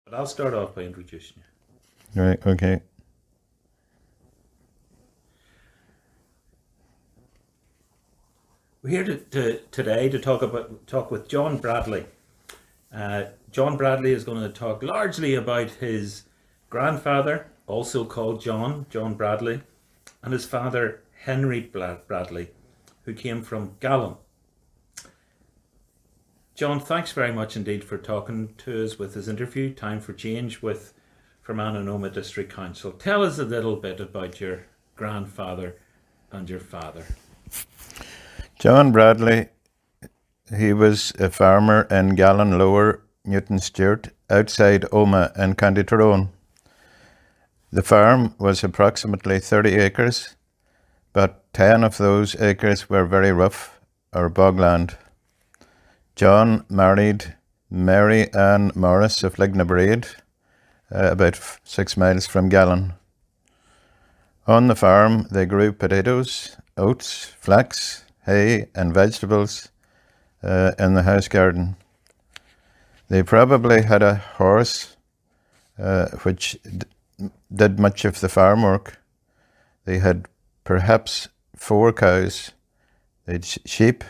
But I'll start off by introducing you. Right, okay. We're here today to talk with John Bradley. John Bradley is going to talk largely about his grandfather, also called John Bradley, and his father, Henry Bradley, who came from Gallon. John, thanks very much indeed for talking to us with this interview, Time for Change with Fermanagh and Omagh District Council. Tell us a little bit about your grandfather and your father. John Bradley, he was a farmer in Gallon, Lower Newton Stewart, outside Omagh in County Tyrone. The farm was approximately 30 acres, but 10 of those acres were very rough or bogland. John married Mary Ann Morris of Lignabraid, about 6 miles from Gallon. On the farm they grew potatoes, oats, flax, hay and vegetables in the house garden. They probably had a horse which did much of the farm work. They had perhaps 4 cows. They had sheep,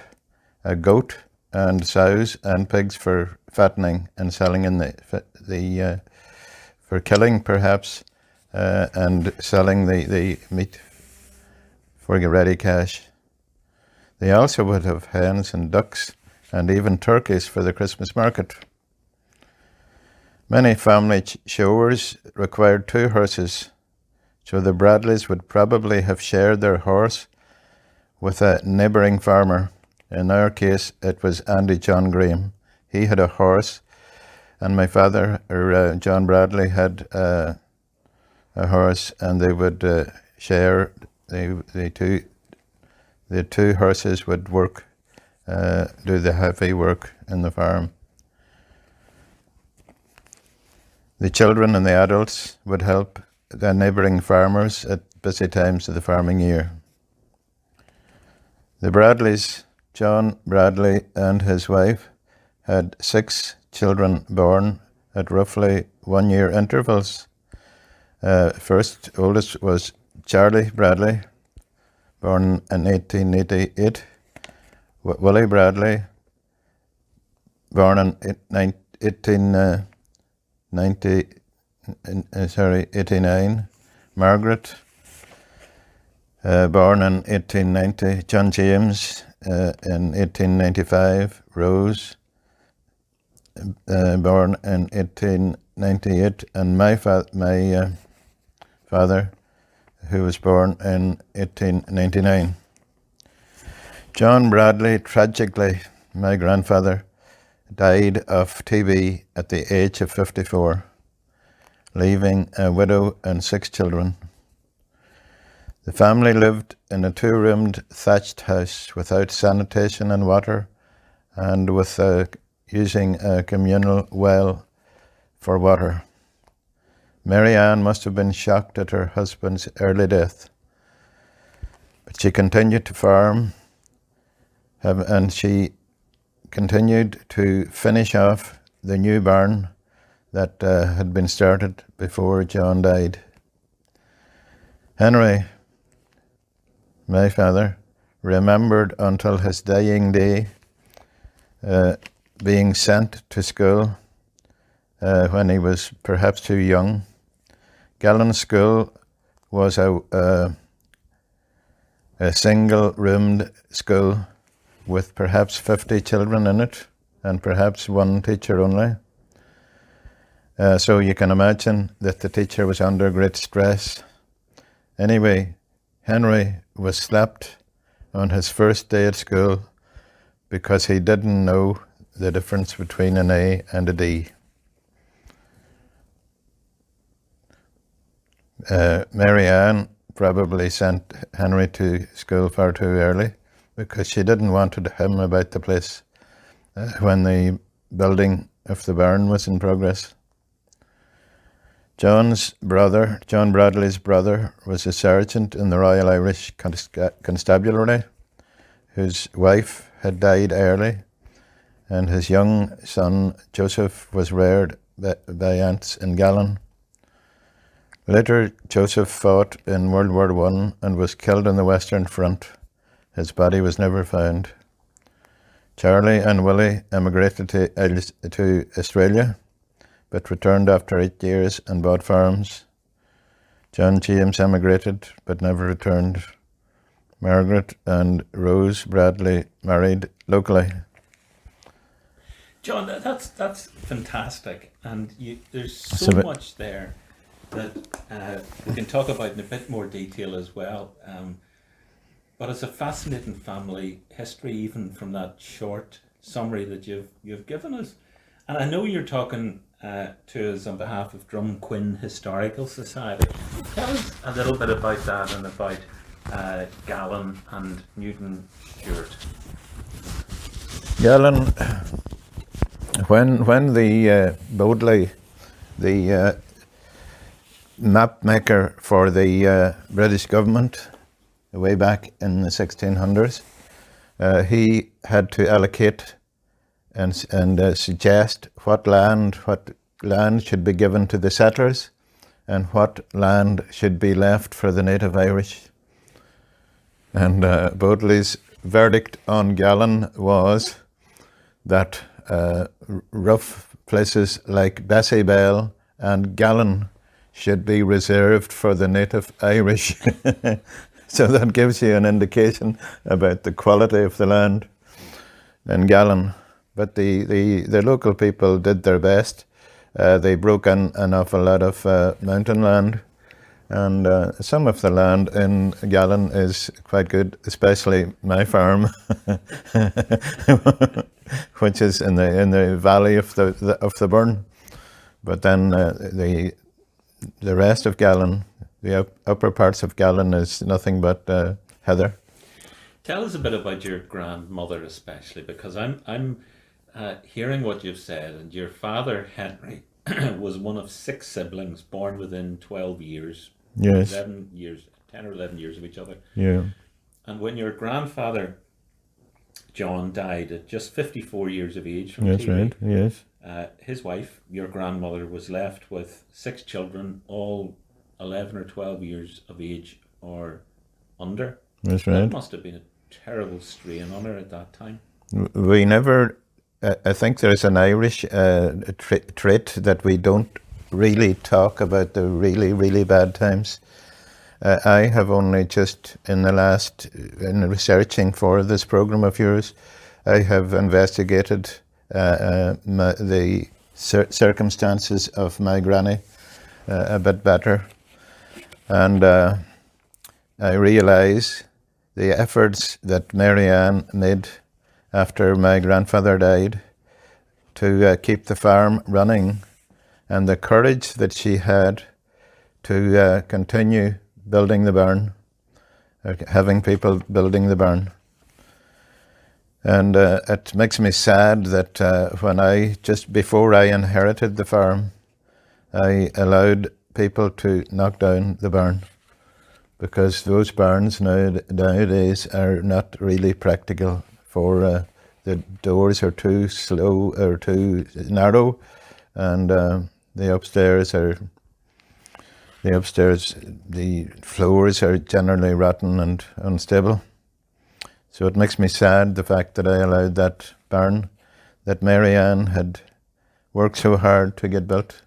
a goat, and sows and pigs for fattening and selling in the for killing perhaps, and selling the meat for ready cash. They also would have hens and ducks and even turkeys for the Christmas market. Many family showers required 2 horses, so the Bradleys would probably have shared their horse with a neighbouring farmer. In our case, it was Andy John Graham. He had a horse, and my father, John Bradley, had a horse, and they would share. The two horses would work, do the heavy work in the farm. The children and the adults would help the neighbouring farmers at busy times of the farming year. The Bradleys, John Bradley and his wife, had 6 children born at roughly 1-year intervals. First oldest was Charlie Bradley, born in 1888. Willie Bradley, born in 1889. Margaret, born in 1890. John James, in 1895. Rose, born in 1898. And my father, who was born in 1899. John Bradley, tragically, my grandfather, died of TB at the age of 54, leaving a widow and 6 children. The family lived in a 2-roomed thatched house without sanitation and water, and with using a communal well for water. Mary Ann must have been shocked at her husband's early death, but she continued to farm, and she continued to finish off the new barn that had been started before John died. Henry, my father, remembered until his dying day being sent to school when he was perhaps too young. Gallon School was a single-roomed school with perhaps 50 children in it, and perhaps 1 teacher only. So you can imagine that the teacher was under great stress. Anyway, Henry was slapped on his first day at school because he didn't know the difference between an A and a D. Mary Ann probably sent Henry to school far too early because she didn't want him about the place when the building of the barn was in progress. John Bradley's brother, was a sergeant in the Royal Irish Constabulary, whose wife had died early, and his young son Joseph was reared by ants in Gallen. Later, Joseph fought in World War I and was killed on the Western Front. His body was never found. Charlie and Willie emigrated to Australia, but returned after 8 years and bought farms. John James emigrated, but never returned. Margaret and Rose Bradley married locally. John, that's fantastic, and there's so much there that we can talk about in a bit more detail as well. But it's a fascinating family history, even from that short summary that you've given us. And I know you're talking to us on behalf of Drumquin Historical Society. Tell us a little bit about that and about Gallen and Newton Stewart. Gallen, when the Bodley, the map maker for the British government, way back in the 1600s, he had to allocate and suggest what land should be given to the settlers and what land should be left for the native Irish. And Bodley's verdict on Gallen was that rough places like Bessybell and Gallen should be reserved for the native Irish. So that gives you an indication about the quality of the land in Gallen. But the local people did their best. They broke in an awful lot of mountain land, and some of the land in Gallen is quite good, especially my farm, which is in the valley of the Burn. But then the rest of Gallen, the upper parts of Gallen, is nothing but heather. Tell us a bit about your grandmother, especially, because I'm hearing what you've said, and your father Henry was one of 6 siblings born within 12 years. Yes. 11 years, 10 or 11 years of each other. Yeah. And when your grandfather John died at just 54 years of age from That's TB, right. Yes. His wife, your grandmother, was left with 6 children, all 11 or 12 years of age or under. That's right. That must have been a terrible strain on her at that time. We never, I think there's an Irish trait that we don't really talk about the really, really bad times. I have only just in researching for this program of yours, I have investigated the circumstances of my granny a bit better. And I realise the efforts that Mary Ann made after my grandfather died to keep the farm running, and the courage that she had to continue building the barn, having people building the barn. And it makes me sad that when just before I inherited the farm, I allowed people to knock down the barn, because those barns nowadays are not really practical. For the doors are too slow or too narrow, and the floors are generally rotten and unstable. So it makes me sad, the fact that I allowed that barn that Mary Ann had worked so hard to get built,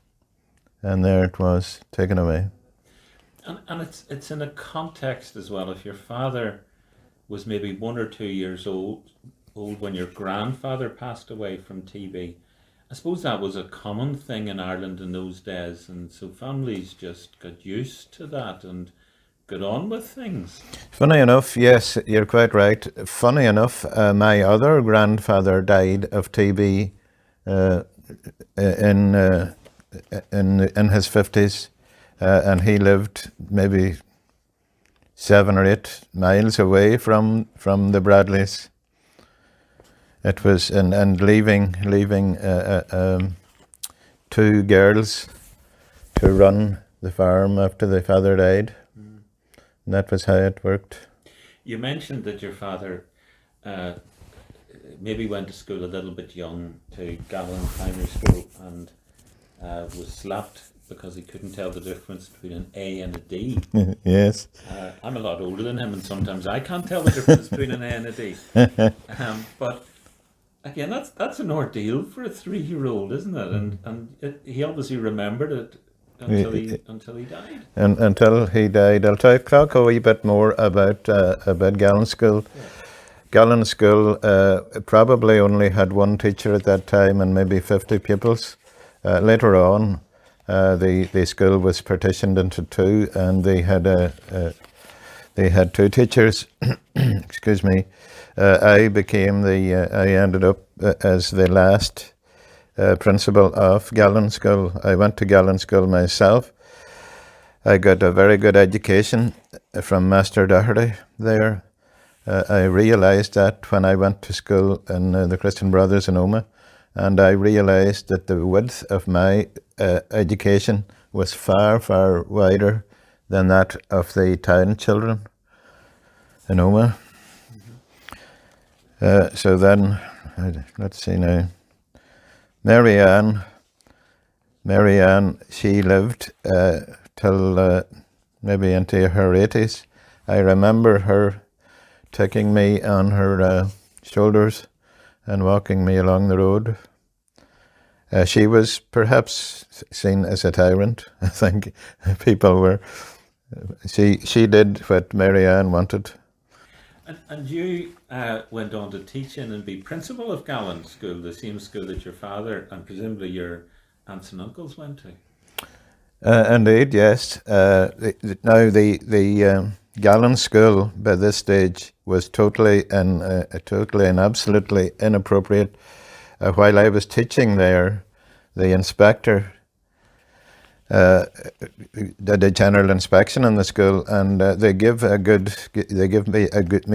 and there it was, taken away. And it's in a context as well. If your father was maybe 1 or 2 years old when your grandfather passed away from TB, I suppose that was a common thing in Ireland in those days, and so families just got used to that and got on with things. Funny enough, yes, you're quite right. Funny enough, my other grandfather died of TB in his 50s, and he lived maybe 7 or 8 miles away from the Bradleys. It was and leaving 2 girls to run the farm after the father died. And that was how it worked. You mentioned that your father maybe went to school a little bit young, to Gallen Primary School, and was slapped because he couldn't tell the difference between an A and a D. Yes. I'm a lot older than him, and sometimes I can't tell the difference between an A and a D. But again, that's an ordeal for a 3-year-old, isn't it? And he obviously remembered it until he died. And until he died, I'll talk a wee bit more about Gallon School. Yeah. Gallon School probably only had one teacher at that time and maybe 50 pupils. Later on, the school was partitioned into two, and they had two teachers. Excuse me. I ended up as the last principal of Gallon School. I went to Gallon School myself. I got a very good education from Master Doherty there. I realised that when I went to school in the Christian Brothers in Omagh, and I realised that the width of my education was far, far wider than that of the town children in Omagh. So then, let's see now, Mary Ann, she lived till maybe into her 80s. I remember her taking me on her shoulders and walking me along the road. She was perhaps seen as a tyrant. I think people were. She did what Mary Ann wanted. And you went on to teach in and be principal of Gallon School, the same school that your father and presumably your aunts and uncles went to. Indeed, yes. Now the Gallon School by this stage was totally and absolutely inappropriate. While I was teaching there, the inspector did a general inspection in the school, and they give me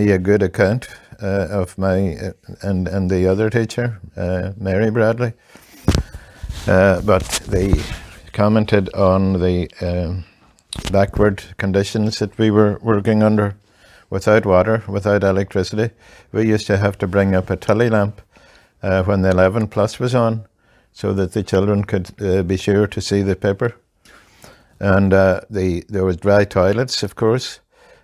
a good account of my and the other teacher, Mary Bradley. But they commented on the backward conditions that we were working under, without water, without electricity. We used to have to bring up a tilly lamp when the 11 plus was on, so that the children could be sure to see the paper. And there was dry toilets, of course,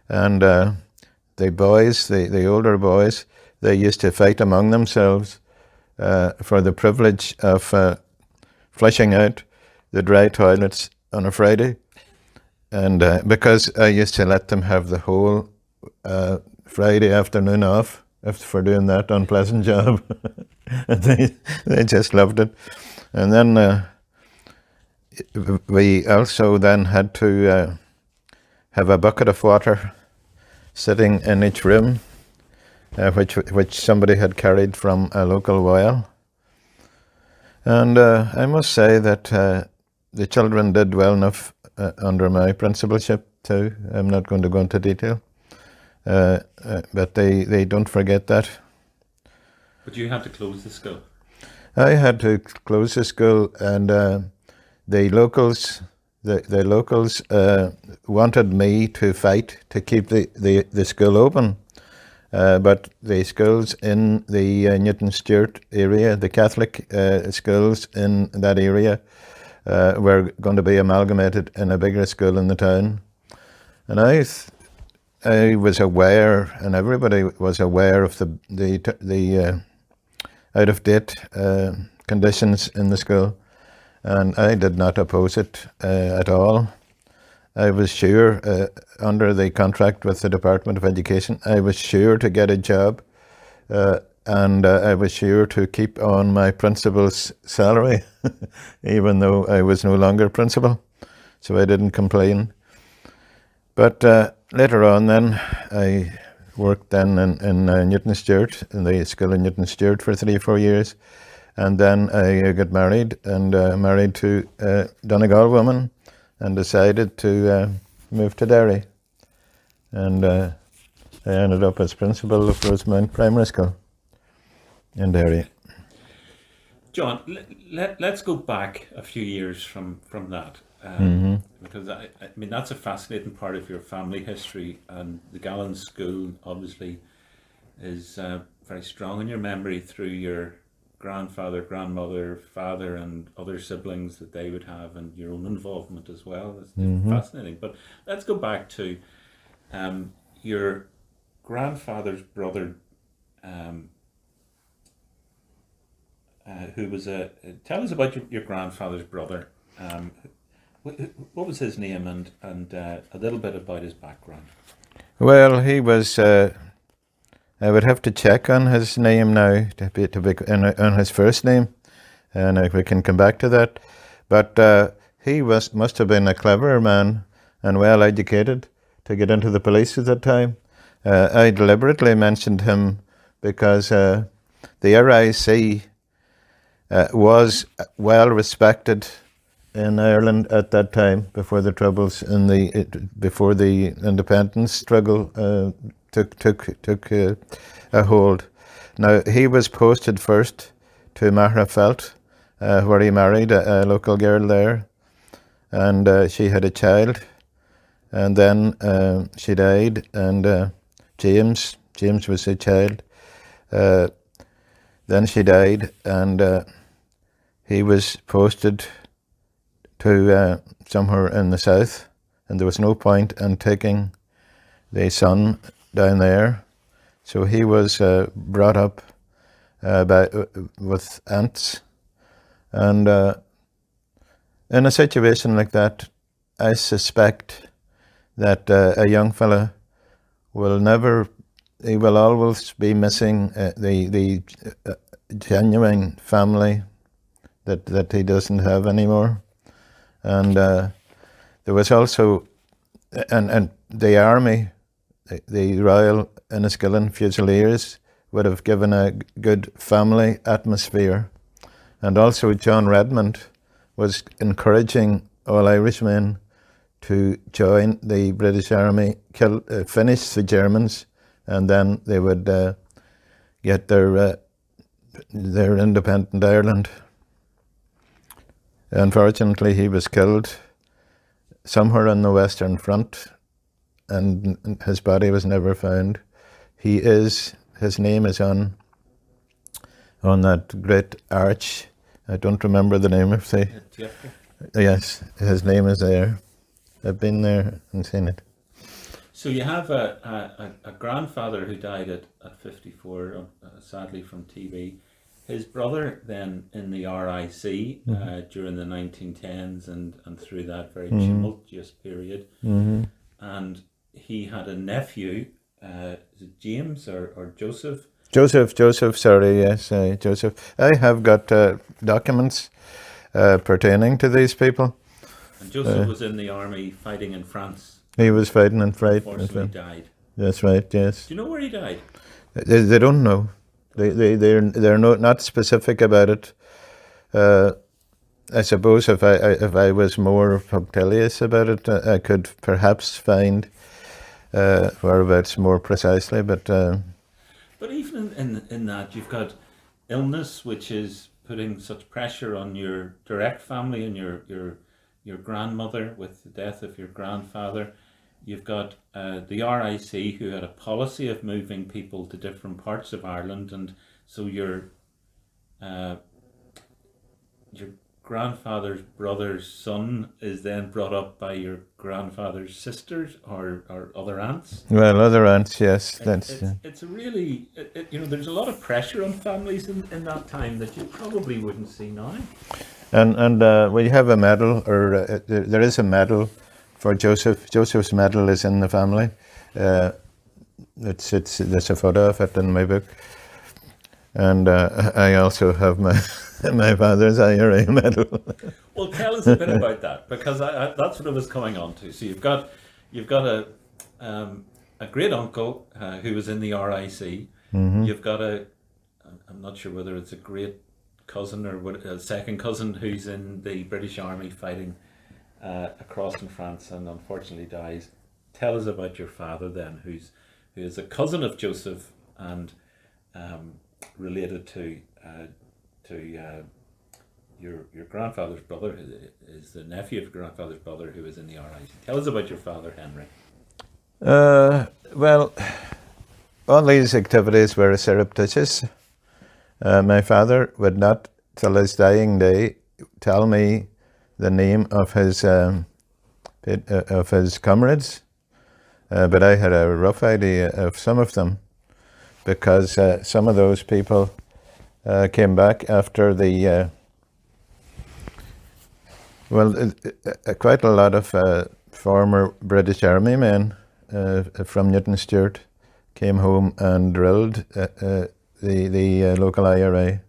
and the boys, the older boys, they used to fight among themselves for the privilege of flushing out the dry toilets on a Friday. And because I used to let them have the whole Friday afternoon off for doing that unpleasant job. they just loved it. And then we also then had to have a bucket of water sitting in each room, which somebody had carried from a local well. And I must say that the children did well enough under my principalship too. I'm not going to go into detail, but they don't forget that. But you had to close the school. I had to close the school, and the locals wanted me to fight to keep the school open. But the schools in the Newton Stewart area, the Catholic schools in that area, were going to be amalgamated in a bigger school in the town. And I was aware, and everybody was aware of the out-of-date conditions in the school, and I did not oppose it at all. I was sure, under the contract with the Department of Education, I was sure to get a job, and I was sure to keep on my principal's salary, even though I was no longer principal, so I didn't complain. But later on then, I worked then in Newton Stewart, in the school in Newton Stewart for 3 or 4 years, and then I got married, and married to a Donegal woman, and decided to move to Derry. And I ended up as principal of Rosemount Primary School in Derry. John, let's go back a few years from that. Because I mean, that's a fascinating part of your family history, and the Gallon School obviously is very strong in your memory through your grandfather, grandmother, father, and other siblings that they would have, and your own involvement as well. It's fascinating. But let's go back to your grandfather's brother, who was a. Tell us about your grandfather's brother. What was his name, and a little bit about his background? Well, he was. I would have to check on his name now on his first name, and we can come back to that. But he must have been a clever man and well educated to get into the police at that time. I deliberately mentioned him because the RIC was well respected in Ireland at that time before the troubles before the independence struggle took a hold. Now he was posted first to Mahrafelt, where he married a local girl there, and she had a child, and then she died, and James was a child. Then she died, and he was posted to somewhere in the south, and there was no point in taking the son down there. So he was brought up with aunts, and in a situation like that, I suspect that a young fella he will always be missing the genuine family that he doesn't have anymore. And there was also, and the army, the Royal Enniskillen Fusiliers would have given a good family atmosphere. And also John Redmond was encouraging all Irishmen to join the British Army, finish the Germans, and then they would get their independent Ireland. Unfortunately, he was killed somewhere on the Western Front, and his body was never found. His name is on that great arch. I don't remember the name of the. Yes, his name is there. I've been there and seen it. So you have a grandfather who died at 54, sadly from TB. His brother then in the RIC during the 1910s and through that very tumultuous period. And he had a nephew, is it James or Joseph? Joseph, sorry, yes, Joseph. I have got documents pertaining to these people. And Joseph was in the army fighting in France. He was fighting in France. Unfortunately died. That's right, yes. Do you know where he died? They don't know. They're not specific about it. I suppose if I was more punctilious about it, I could perhaps find whereabouts more precisely. But even in that, you've got illness, which is putting such pressure on your direct family and your grandmother with the death of your grandfather. You've got the RIC, who had a policy of moving people to different parts of Ireland, and so your grandfather's brother's son is then brought up by your grandfather's sisters or other aunts. Well, other aunts, yes. It's a really, there's a lot of pressure on families in that time that you probably wouldn't see now. And we have a medal, or there is a medal for Joseph. Joseph's medal is in the family. There's a photo of it in my book. And I also have my father's IRA medal. Well, tell us a bit about that, because that's what I was coming on to. So you've got a great uncle who was in the RIC. You've got I'm not sure whether it's a great cousin or a second cousin who's in the British Army fighting across in France and unfortunately dies. Tell us about your father then, who is a cousin of Joseph and related to your grandfather's brother, is the nephew of your grandfather's brother who was in the RIC. Tell us about your father, Henry. Well, all these activities were surreptitious. My father would not, till his dying day, tell me the name of his comrades, but I had a rough idea of some of them, because some of those people came back after the quite a lot of former British Army men from Newton Stewart came home and drilled the local IRA.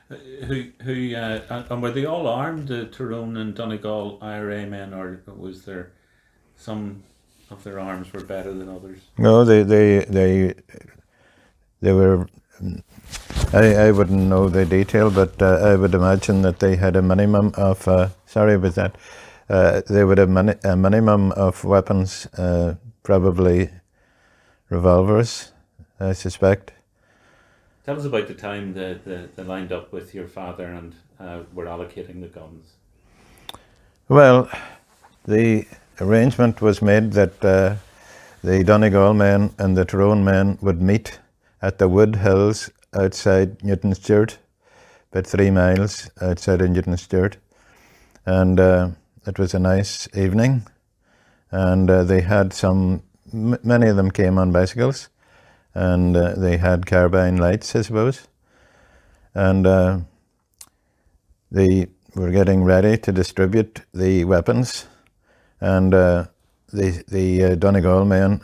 And were they all armed, the Tyrone and Donegal IRA men, or was there some of their arms were better than others? No, they were. I wouldn't know the detail, but I would imagine that they had a minimum of. Sorry about that. They would have a minimum of weapons, probably revolvers, I suspect. Tell us about the time that they lined up with your father and were allocating the guns. Well, the arrangement was made that the Donegal men and the Tyrone men would meet at the Wood Hills outside Newton Stewart, about 3 miles outside of Newton Stewart. And it was a nice evening. And they had many of them came on bicycles. And they had carbine lights, I suppose. And they were getting ready to distribute the weapons. And the Donegal men,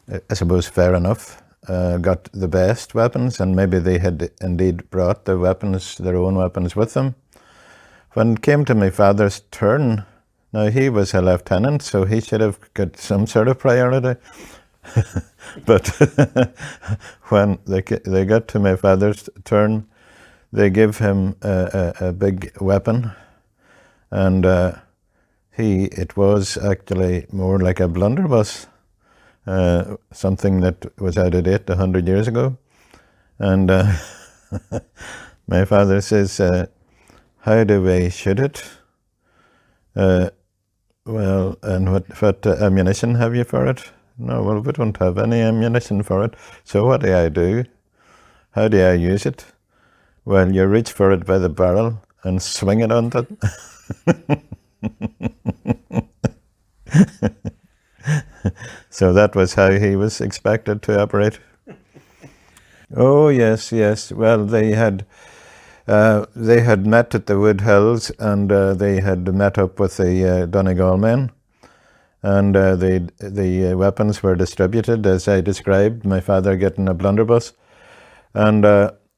I suppose fair enough, got the best weapons, and maybe they had indeed brought their own weapons with them. When it came to my father's turn, now he was a lieutenant, so he should have got some sort of priority. But when they got to my father's turn, they gave him a big weapon, and it was actually more like a blunderbuss, something that was out of date 100 years ago. And my father says, "How do we shoot it?" Well, and what ammunition have you for it? No, well, we don't have any ammunition for it. So what do I do? How do I use it? Well, you reach for it by the barrel and swing it on it. So that was how he was expected to operate. Oh, yes, yes. Well, they had met at the Wood Hills, and they had met up with the Donegal men. And the weapons were distributed as I described, my father getting a blunderbuss. And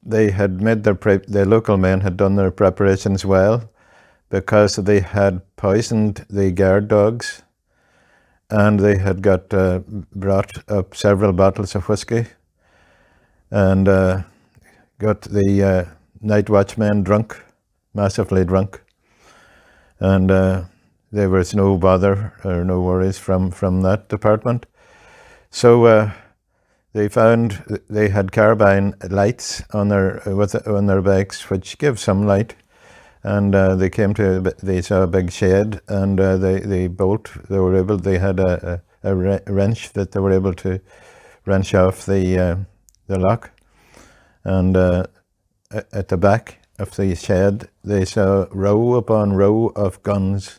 they had made the local men had done their preparations well, because they had poisoned the guard dogs, and they had brought up several bottles of whiskey, and got the night watchmen drunk, massively drunk. And there was no bother or no worries from that department. So they found they had carbine lights on their bikes, which give some light. And they saw a big shed, and they had a wrench that they were able to wrench off the lock. And at the back of the shed, they saw row upon row of guns.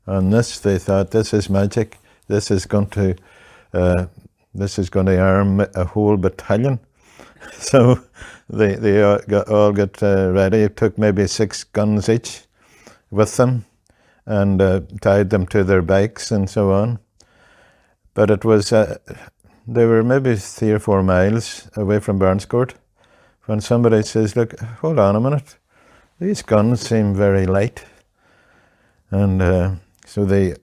On this, they thought, this is magic. This is going to arm a whole battalion. So they all got ready. It took maybe 6 guns each with them, and tied them to their bikes and so on. But it was they were maybe 3 or 4 miles away from Barnescourt, when somebody says, "Look, hold on a minute. These guns seem very light." And so they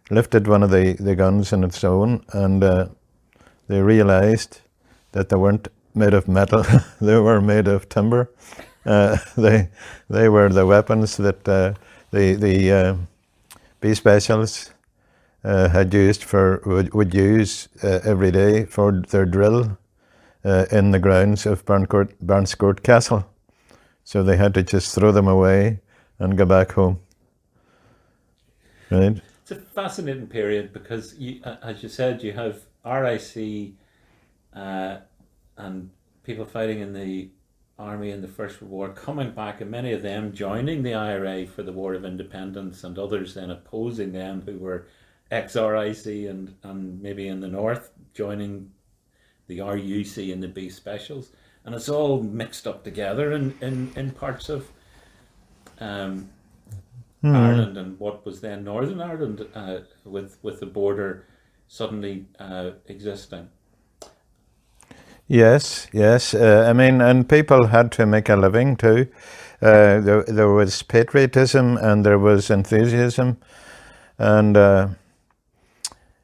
lifted one of the guns on its own, and they realized that they weren't made of metal. They were made of timber. They were the weapons that the B specials had used would use every day for their drill in the grounds of Barnescourt Castle. So they had to just throw them away and go back home. Right? It's a fascinating period, because, as you said, you have RIC and people fighting in the army in the First World War coming back, and many of them joining the IRA for the War of Independence, and others then opposing them who were ex-RIC and maybe in the north joining the RUC and the B Specials. And it's all mixed up together in parts of Ireland and what was then Northern Ireland, with the border suddenly existing. Yes, yes. I mean, and people had to make a living too. There was patriotism and there was enthusiasm, and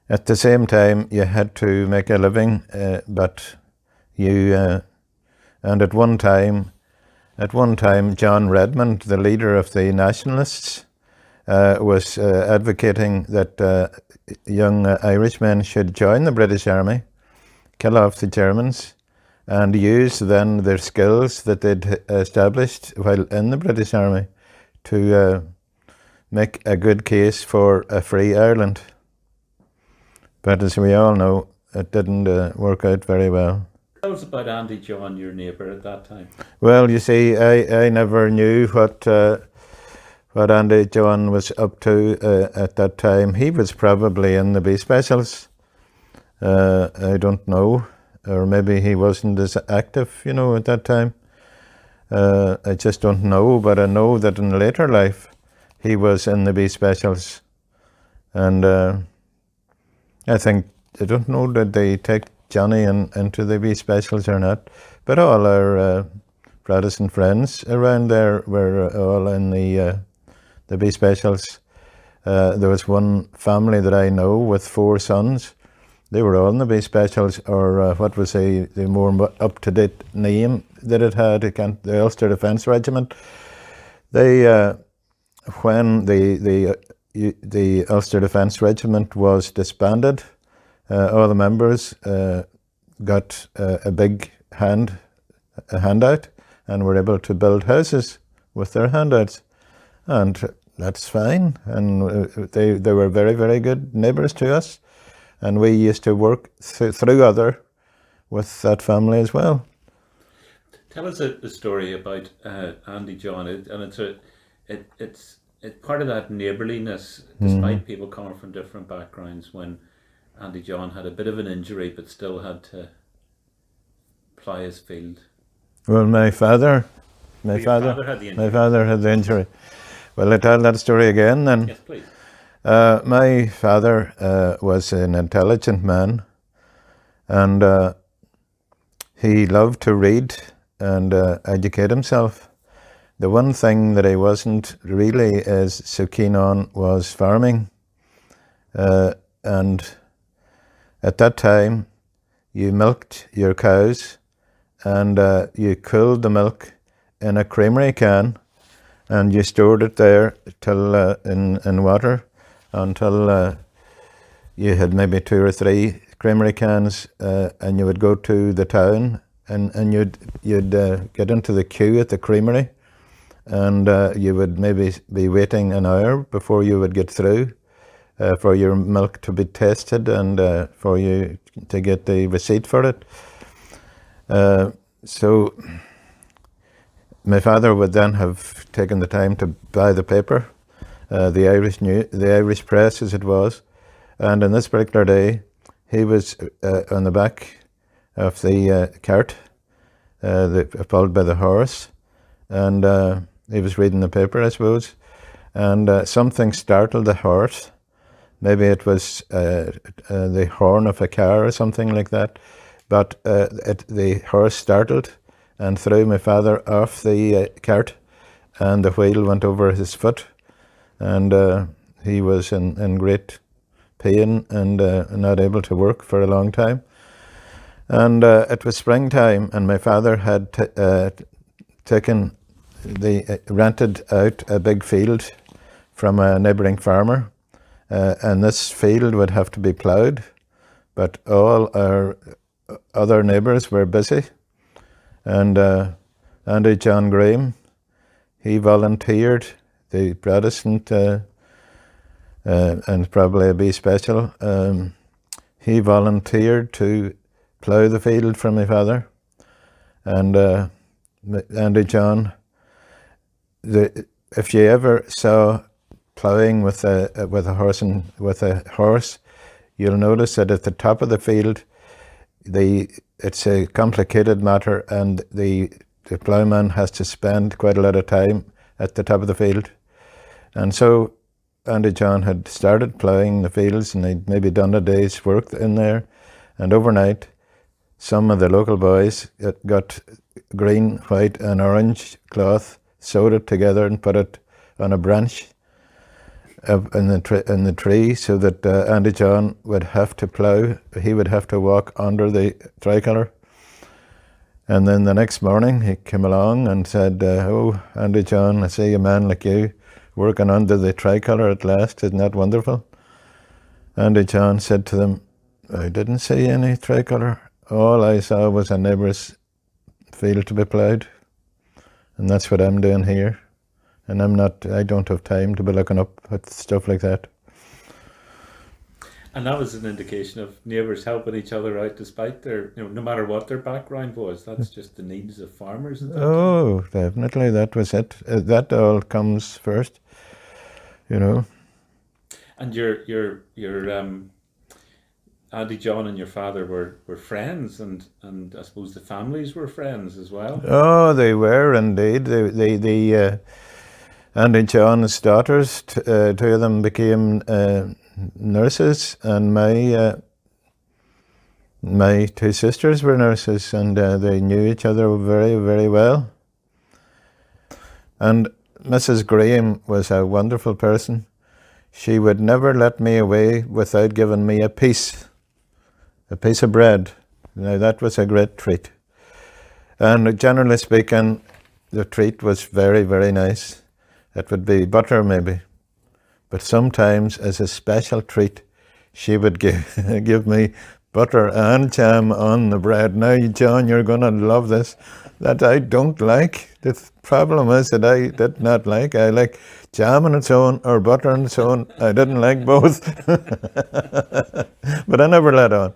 at the same time you had to make a living. But you and at one time, John Redmond, the leader of the Nationalists, was advocating that young Irishmen should join the British Army, kill off the Germans, and use then their skills that they'd established while in the British Army to make a good case for a free Ireland. But as we all know, it didn't work out very well. Tell us about Andy John, your neighbour at that time. Well, you see, I never knew what Andy John was up to at that time. He was probably in the B Specials. I don't know, or maybe he wasn't as active, at that time. I just don't know, but I know that in later life he was in the B Specials. And I don't know, did they take Johnny into the B Specials or not, but all our Protestant friends around there were all in the B Specials. There was one family that I know with 4 sons. They were all in the B Specials, or what was the more up-to-date name that it had, the Ulster Defence Regiment. They, when the Ulster Defence Regiment was disbanded, all the members got a big handout and were able to build houses with their handouts. And that's fine. And they were very, very good neighbours to us. And we used to work through other with that family as well. Tell us a story about Andy John, and it's part of that neighbourliness, despite people coming from different backgrounds. When Andy John had a bit of an injury, but still had to ply his field. Well, my father had the injury. Well, I tell that story again then. Yes, please. My father was an intelligent man, and he loved to read and educate himself. The one thing that he wasn't really as so keen on was farming. And at that time, you milked your cows and you cooled the milk in a creamery can, and you stored it there till in water until you had maybe 2 or 3 creamery cans, and you would go to the town and you'd get into the queue at the creamery, and you would maybe be waiting an hour before you would get through for your milk to be tested and for you to get the receipt for it. So my father would then have taken the time to buy the paper, the Irish Press as it was, and on this particular day he was on the back of the cart, pulled by the horse, and he was reading the paper, I suppose, and something startled the horse. Maybe it was the horn of a car or something like that, but the horse startled and threw my father off the cart, and the wheel went over his foot, and he was in great pain and not able to work for a long time. And it was springtime, and my father had rented out a big field from a neighbouring farmer, and this field would have to be ploughed, but all our other neighbours were busy. And Andy John Graham, he volunteered, the Protestant and probably a B Special, he volunteered to plough the field for my father. And Andy John, if you ever saw ploughing with a horse, you'll notice that at the top of the field, it's a complicated matter, and the ploughman has to spend quite a lot of time at the top of the field. And so Andy John had started ploughing the fields, and he'd maybe done a day's work in there, and overnight some of the local boys got green, white and orange cloth, sewed it together and put it on a branch in the tree, so that Andy John would have to plough. He would have to walk under the tricolour. And then the next morning he came along and said, "Oh, Andy John, I see a man like you working under the tricolour at last. Isn't that wonderful?" Andy John said to them, "I didn't see any tricolour. All I saw was a neighbour's field to be ploughed. And that's what I'm doing here. And I don't have time to be looking up at stuff like that." And that was an indication of neighbours helping each other out despite their, no matter what their background was. That's just the needs of farmers. Oh, definitely. That was it. That all comes first, And your Andy John and your father were friends, and I suppose the families were friends as well. Oh, they were indeed. The Andy John's daughters, two of them became nurses, and my two sisters were nurses, and they knew each other very, very well. And Mrs. Graham was a wonderful person. She would never let me away without giving me a piece of bread. Now that was a great treat. And generally speaking, the treat was very, very nice. It would be butter maybe. But sometimes, as a special treat, she would give me butter and jam on the bread. Now, John, you're going to love this. That I don't like. The problem is that I did not like. I like jam on its own or butter on its own. I didn't like both. But I never let on.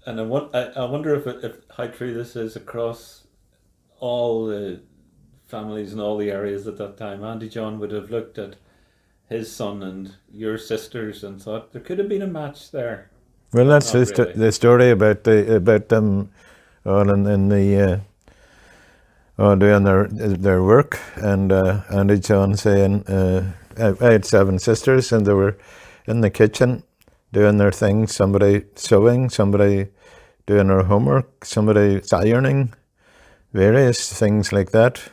And I wonder if how true this is across all the families in all the areas at that time. Andy John would have looked at his son and your sisters and thought there could have been a match there. Well, that's the story about them all in the doing their work, and Andy John saying, I had 7 sisters, and they were in the kitchen doing their things. Somebody sewing, somebody doing their homework, somebody ironing, various things like that.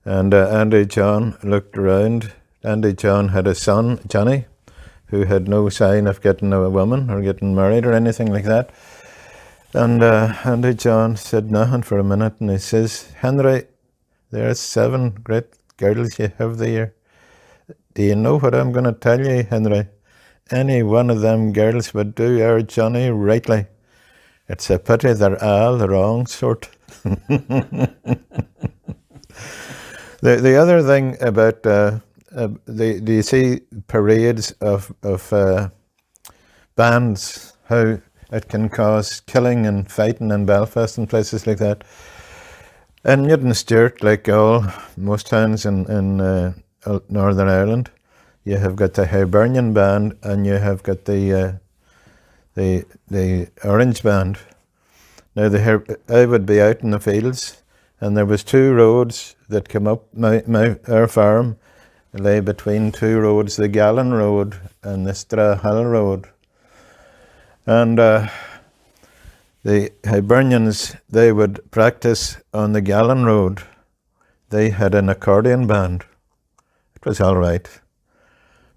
And Andy John looked around. Andy John had a son, Johnny, who had no sign of getting a woman or getting married or anything like that. And Andy John said nothing for a minute, and he says, "Henry, there's 7 great girls you have there. Do you know what I'm going to tell you, Henry? Any one of them girls would do our Johnny rightly. It's a pity they're all the wrong sort." The other thing about do you see parades of bands, how it can cause killing and fighting in Belfast and places like that. In Newton Stewart, like most towns in Northern Ireland, you have got the Hibernian band and you have got the Orange band. Now I would be out in the fields, and there was 2 roads that come up. Our farm lay between 2 roads, the Gallen Road and the Strahill Road. And the Hibernians, they would practice on the Gallen Road. They had an accordion band. It was all right.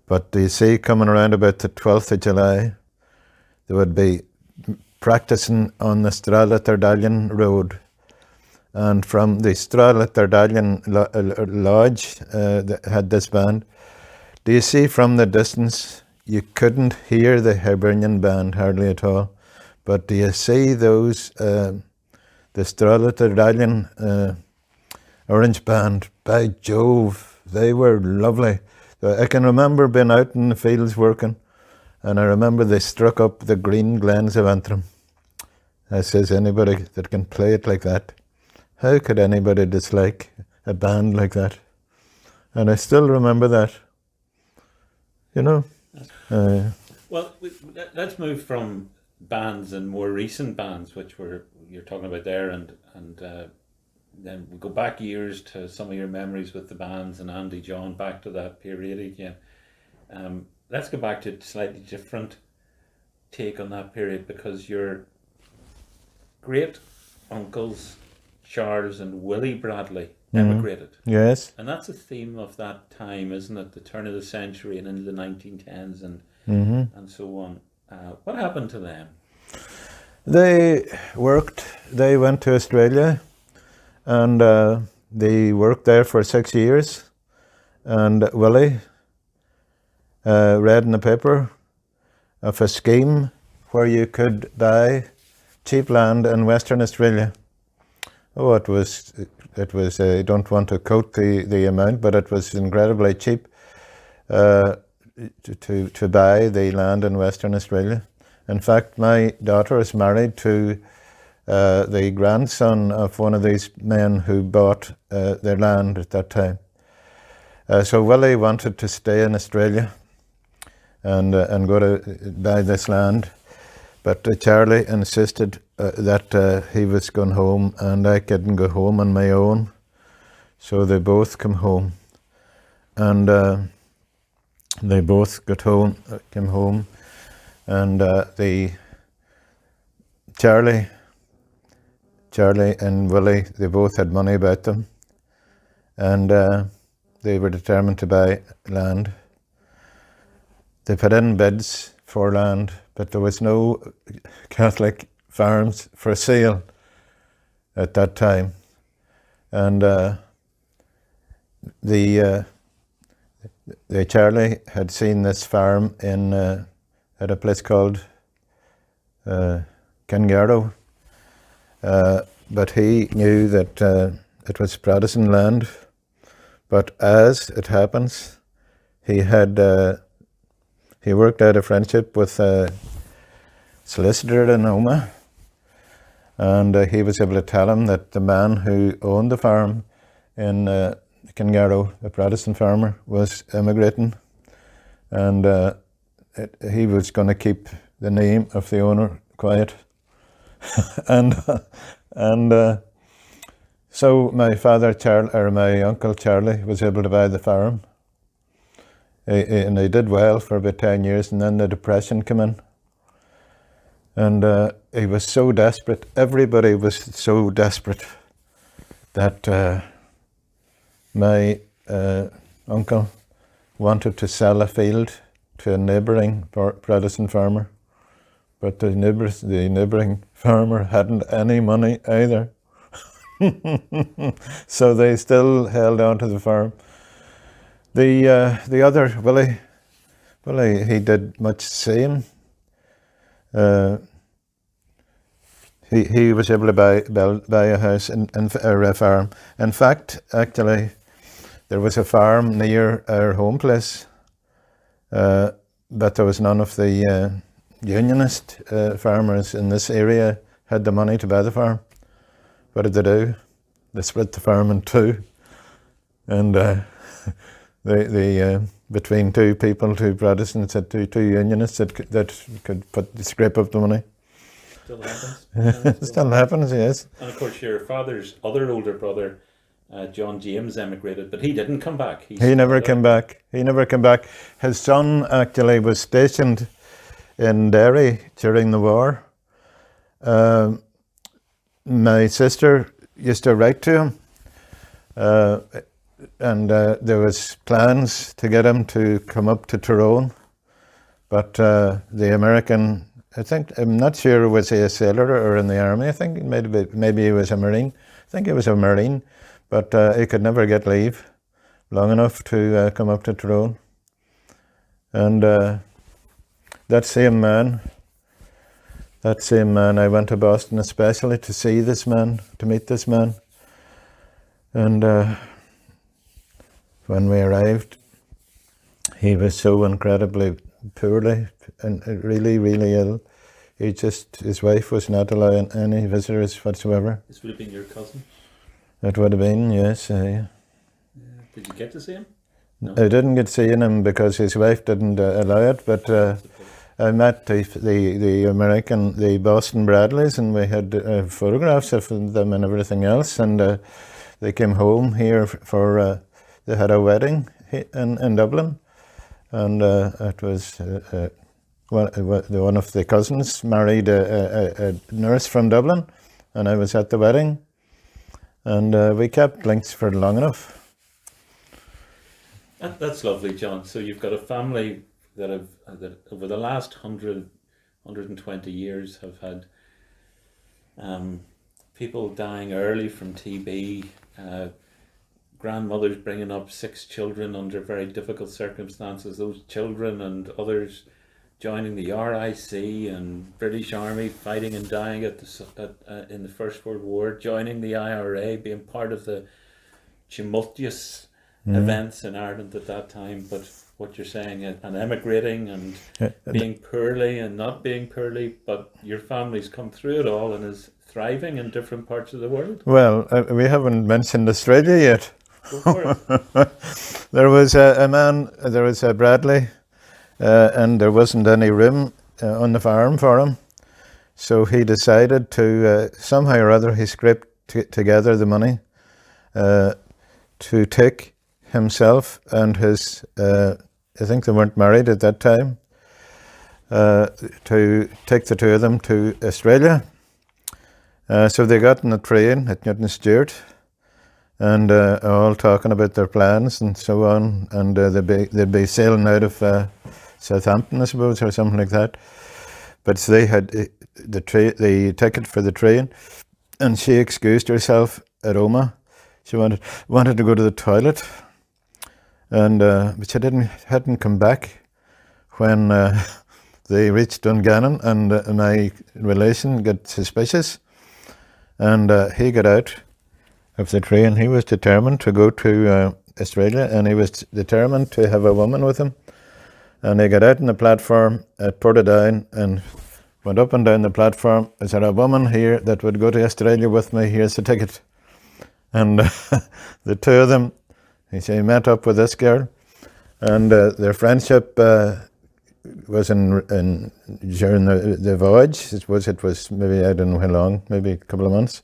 But you see, coming around about the 12th of July, they would be practicing on the Stralaterdalian Road. And from the Stralaterdalian Lodge that had this band, do you see from the distance, you couldn't hear the Hibernian band hardly at all. But do you see those, the Stralaterdalian Orange band? By Jove, they were lovely. I can remember being out in the fields working, And I remember they struck up the Green Glens of Antrim. I says, anybody that can play it like that, how could anybody dislike a band like that? And I still remember that, you know. Well, let's move from bands and more recent bands, which you're talking about there, and then we go back years to some of your memories with the bands and Andy John, back to that period again. Let's go back to a slightly different take on that period, because your great uncles Charles and Willie Bradley emigrated. Yes. And that's a theme of that time, isn't it? The turn of the century and into the 1910s and so on. What happened to them? They went to Australia, and they worked there for 6 years. And Willie read in the paper of a scheme where you could buy cheap land in Western Australia. Oh, it was. I don't want to quote the amount, but it was incredibly cheap to buy the land in Western Australia. In fact, my daughter is married to the grandson of one of these men who bought their land at that time. So Willie wanted to stay in Australia and go to buy this land, but Charlie insisted that he was going home, and I couldn't go home on my own. So they both came home, and they both came home, and Charlie and Willie, they both had money about them, and they were determined to buy land. They put in bids for land, but there was no Catholic farms for sale at that time. And the Charlie had seen this farm at a place called Kingarrow, but he knew that it was Protestant land. But as it happens, he worked out a friendship with a solicitor in Omagh, and he was able to tell him that the man who owned the farm in Kingarrow, a Protestant farmer, was emigrating, and he was going to keep the name of the owner quiet. and so my my uncle Charlie was able to buy the farm, and he did well for about 10 years, and then the Depression came in. And he was so desperate, everybody was so desperate, that my uncle wanted to sell a field to a neighbouring Protestant farmer, but the neighbouring farmer hadn't any money either. So they still held on to the farm. The other, Willie, he did much the same. He was able to buy a house or a farm. In fact, actually, there was a farm near our home place, but there was none of the unionist farmers in this area had the money to buy the farm. What did they do? They split the farm in two, and they between two Protestants, had two unionists that could scrape up the money. Still happens. It still happens, yes. And of course, your father's other older brother, John James, emigrated, but he didn't come back. He never came back. His son actually was stationed in Derry during the war. My sister used to write to him, and there was plans to get him to come up to Tyrone, but the American, I'm not sure, was he a sailor or in the army? I think maybe he was a Marine. I think he was a Marine, but he could never get leave long enough to come up to Tyrone. And that same man, I went to Boston especially to see this man, to meet this man. And when we arrived, he was so incredibly poorly and really, really ill. His wife was not allowing any visitors whatsoever. This would have been your cousin? It would have been, yes. Did you get to see him? No. I didn't get seeing him because his wife didn't allow it, but I met the Boston Bradleys, and we had photographs of them and everything else, and they came home here they had a wedding in Dublin, and it was one of the cousins married a nurse from Dublin, and I was at the wedding, and we kept links for long enough. That's lovely, John. So you've got a family that over the last 120 years have had people dying early from TB, grandmothers bringing up 6 children under very difficult circumstances, those children and others joining the RIC and British Army, fighting and dying in the First World War, joining the IRA, being part of the tumultuous events in Ireland at that time. But what you're saying, and emigrating and being poorly and not being poorly, but your family's come through it all and is thriving in different parts of the world. Well, we haven't mentioned Australia yet. Go for it. There was a Bradley, and there wasn't any room on the farm for him. So he decided to, somehow or other, he scraped together the money to take himself and his, I think they weren't married at that time, to take the two of them to Australia. So they got in a train at Newton Stewart, and all talking about their plans and so on, and they'd be sailing out of Southampton, I suppose, or something like that. But they had the ticket for the train, and she excused herself at Omagh. She wanted to go to the toilet, and but she hadn't come back when they reached Dungannon, and my relation got suspicious, and he got out of the train. He was determined to go to Australia, and he was determined to have a woman with him. And he got out on the platform at Portadown and went up and down the platform. Is there a woman here that would go to Australia with me? Here's the ticket. And the two of them, he met up with this girl, and their friendship was in during the voyage. It was maybe, I don't know how long, maybe a couple of months,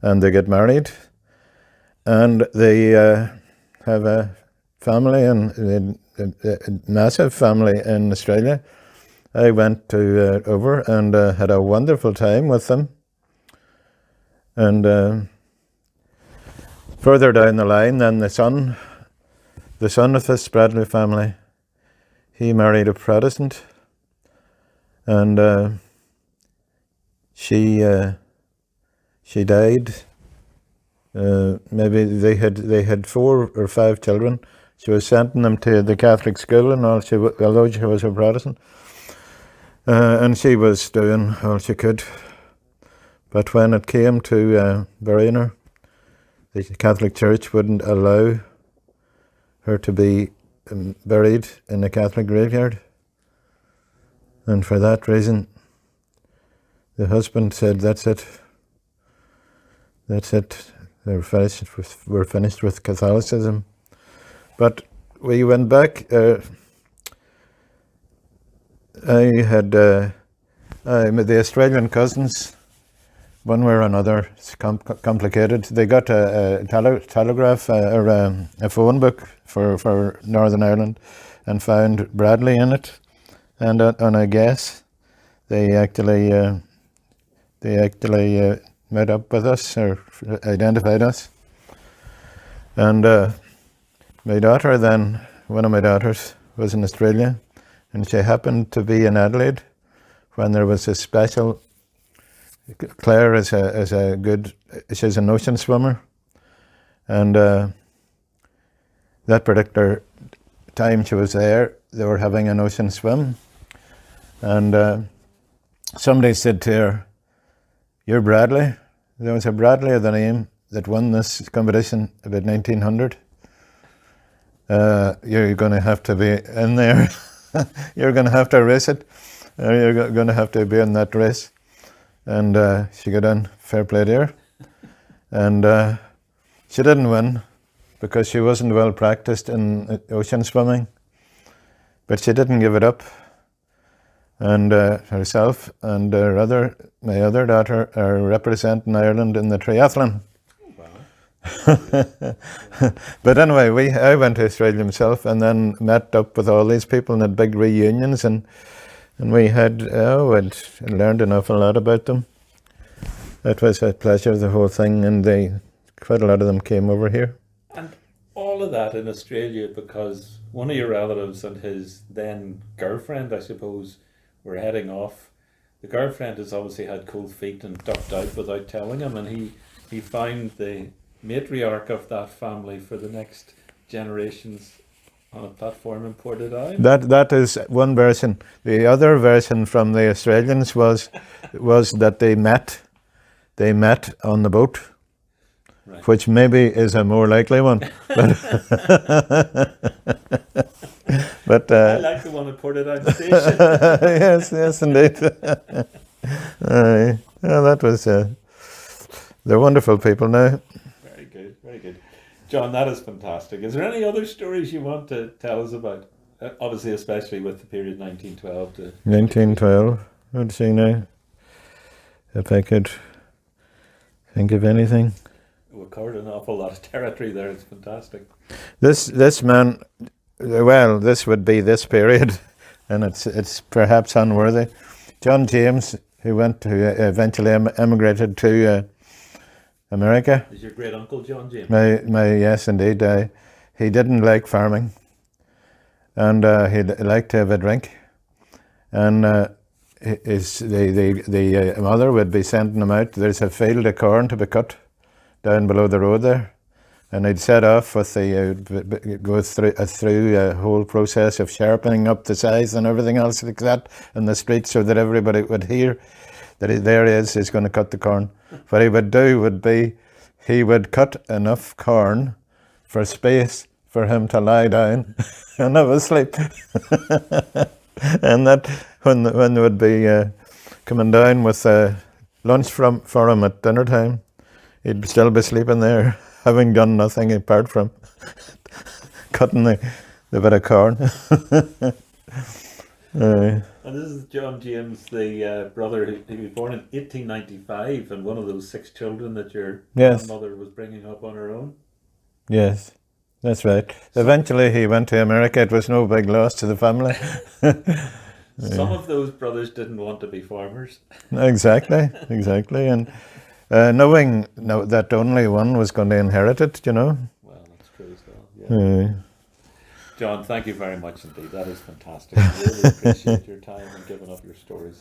and they get married, and they have a family, and a massive family in Australia. I went over and had a wonderful time with them, and further down the line, then the son of this Bradley family, he married a Protestant, and she died. Maybe they had 4 or 5 children. She was sending them to the Catholic school and all. Although she was a Protestant, and she was doing all she could. But when it came to burying her, the Catholic Church wouldn't allow her to be buried in a Catholic graveyard. And for that reason, the husband said, that's it. We're finished with Catholicism. But we went back. I had the Australian cousins. One way or another, it's complicated. They got a telegraph or a phone book for Northern Ireland, and found Bradley in it. And on a guess, they actually met up with us or identified us. And my daughter then, one of my daughters, was in Australia, and she happened to be in Adelaide when there was a special. Claire she's an ocean swimmer, and that particular time she was there, they were having an ocean swim, and somebody said to her, "You're Bradley." There was a Bradley of the name that won this competition about 1900. You're going to have to be in there. you're going to have to race it. You're going to have to be in that race. And she got in, fair play to her. And she didn't win because she wasn't well practiced in ocean swimming. But she didn't give it up. And herself and my other daughter are representing Ireland in the triathlon. But anyway, I went to Australia myself and then met up with all these people and had big reunions, and we had I'd learned an awful lot about them. It was a pleasure, the whole thing, and quite a lot of them came over here. And all of that in Australia because one of your relatives and his then girlfriend, I suppose, were heading off. The girlfriend has obviously had cold feet and ducked out without telling him, and he found the matriarch of that family for the next generations on a platform in Portadown. That is one version. The other version from the Australians was that they met on the boat, right, which maybe is a more likely one. But I like the one at Portadown Station. yes, indeed. That was. They're wonderful people now. Very good. John, that is fantastic. Is there any other stories you want to tell us about? Obviously, especially with the period 1912 to... 1912. Let's see now. If I could think of anything. We covered an awful lot of territory there. It's fantastic. This man, well, this would be this period, and it's perhaps unworthy. John James, who went to eventually emigrated to America. Is your great uncle John James? Yes, indeed. He didn't like farming, and he liked to have a drink, and the mother would be sending him out. There's a field of corn to be cut down below the road there, and he'd set off with go through a whole process of sharpening up the size and everything else like that in the street so that everybody would hear that he's going to cut the corn. What he would do would be, he would cut enough corn for space for him to lie down and have a sleep. And that, when they would be coming down with lunch for him at dinner time, he'd still be sleeping there, having done nothing apart from cutting the bit of corn. And this is John James, the brother who was born in 1895 and one of those 6 children that your grandmother was bringing up on her own. Yes, that's right. Eventually he went to America. It was no big loss to the family. Some of those brothers didn't want to be farmers. Exactly. And knowing that only one was going to inherit it, Well, that's true as well. Yeah. John, thank you very much indeed. That is fantastic. I really appreciate your time and giving up your stories.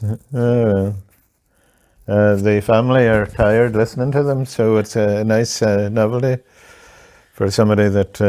The family are tired listening to them, so it's a nice novelty for somebody that